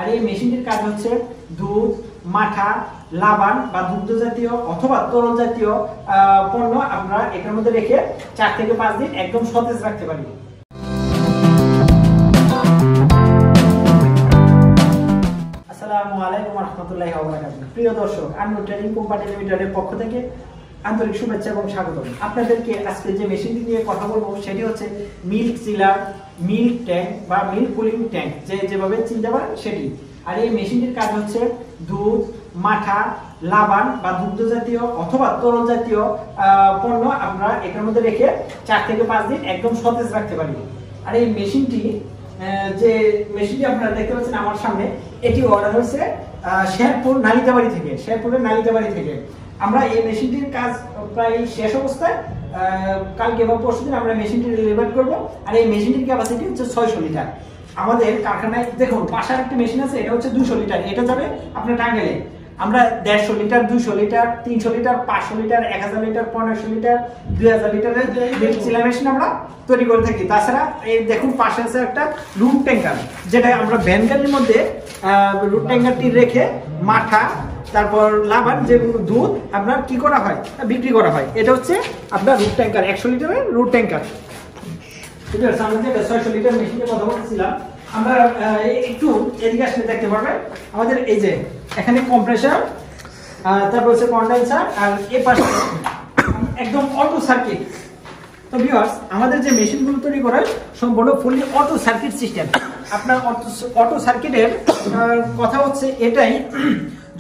আর এই মেশিনটির কাজ হচ্ছে দুধ, মাঠা, লাবান বা দুগ্ধ জাতীয় অথবা তরল জাতীয় পণ্য আমরা এটার মধ্যে রেখে 4 থেকে 5 দিন একদম সতেজ রাখতে পারি। আসসালামু আলাইকুম ওয়া রাহমাতুল্লাহি ওয়া বারাকাতুহু। প্রিয় দর্শক, আনু ট্রেডিং কোম্পানি লিমিটেডের পক্ষ থেকে আন্তরিক শুভেচ্ছা এবং স্বাগতম। আপনাদেরকে আজকে যে মেশিনটি নিয়ে কথা বলবো সেটি হচ্ছে মিল্ক চিলার, মিল্ক ট্যাঙ্ক বা মিল্ক কুলিং ট্যাঙ্ক, যেভাবে চিনতে পারেন সেটি। আর এই মেশিনটির কাজ হচ্ছে দুধ, মাঠা, লাবান বা দুগ্ধ জাতীয় অথবা তরল জাতীয় পণ্য আমরা এটার মধ্যে রেখে 4 থেকে 5 দিন একদম সতেজ রাখতে পারি। আর এই মেশিনটি আপনারা দেখতে পাচ্ছেন আমার সামনে, এটি অর্ডার হয়েছে শেরপুর নালিতাবাড়ি থেকে, শেরপুরের নালিতাবাড়ি থেকে। আমরা এই মেশিনটির কাজ প্রায় শেষ অবস্থায়, কালকে বা পরশুদিন আমরা মেশিনটি ডেলিভার করব। আর এই মেশিনটির ক্যাপাসিটি হচ্ছে 600 লিটার। আমাদের কারখানায় দেখুন পাশার একটা মেশিন আছে, এটা হচ্ছে 200 লিটার, এটা যাবে আপনার টাঙ্গাইলে। আমরা 150 litre, 200 litre, 300 litre, 500 litre, 1000 litre, 1500 litre, 2000 লিটারের মিল্ক চিলার মেশিন আমরা তৈরি করে থাকি। তাছাড়া এই দেখুন পাশে আছে একটা রুট ট্যাঙ্কার, যেটা আমরা ভ্যান গাড়ির মধ্যে রুট ট্যাঙ্কারটি রেখে মাঠা, তারপর লাবান যেগুলো দুধ আপনার কি করা হয়, বিক্রি করা হয়। এটা হচ্ছে আপনার রুট ট্যাঙ্কার, 100 লিটারের রুট ট্যাঙ্কার। ঠিক আছে, আমরা যে 600 লিটার মেশিনের কথা বলছিলাম, আমরা একটু এদিকে আসলে দেখতে পারবেন আমাদের এই যে এখানে কম্প্রেসার, তারপর হচ্ছে কন্ডেন্সার, আর এই পাশে একদম অটো সার্কিট। তো ভিউয়ার্স, আমাদের যে মেশিনগুলো তৈরি করা হয় সম্পূর্ণ ফুললি অটো সার্কিট সিস্টেম। আপনার অটো সার্কিটের কথা হচ্ছে এটাই,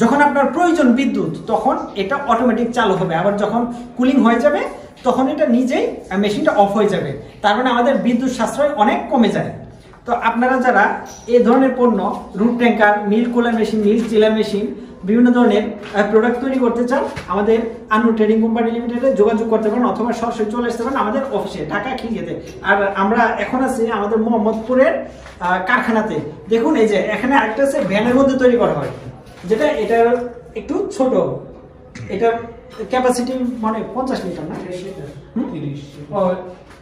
যখন আপনার প্রয়োজন বিদ্যুৎ তখন এটা অটোমেটিক চালু হবে, আবার যখন কুলিং হয়ে যাবে তখন এটা নিজেই মেশিনটা অফ হয়ে যাবে। তার মানে আমাদের বিদ্যুৎ সাশ্রয় অনেক কমে যায়। তো আপনারা যারা এই ধরনের পণ্য, route tanker, milk cooler machine, milk chiller machine, বিভিন্ন ধরনের প্রোডাক্ট তৈরি করতে চান, আমাদের আনু ট্রেডিং কোম্পানি লিমিটেডে যোগাযোগ করতে পারেন অথবা সরাসরি চলে আসতে পারেন আমাদের অফিসে, ঢাকা খিলগাঁওতে। আর আমরা এখন আছি আমাদের মোহাম্মদপুরের কারখানাতে। দেখুন এই যে এখানে আরেকটা আছে ভ্যানের মধ্যে তৈরি করা হয়, যেটা এটার একটু ছোট, এটার ক্যাপাসিটি মানে 50 লিটার না 30 লিটার।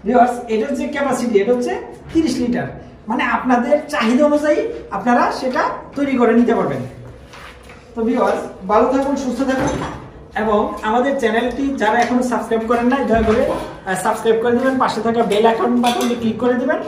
ভিউয়ার্স, এটার যে ক্যাপাসিটি এটা হচ্ছে 30 লিটার। মানে আপনাদের চাহিদা অনুযায়ী আপনারা সেটা তৈরি করে নিতে পারবেন। তো ভিউয়ার্স, ভালো থাকুন, সুস্থ থাকুন, এবং আমাদের চ্যানেলটি যারা এখনো সাবস্ক্রাইব করেন নাই দয়া করে সাবস্ক্রাইব করে দিবেন, পাশে থাকা বেল আইকন বাটনটি ক্লিক করে দিবেন।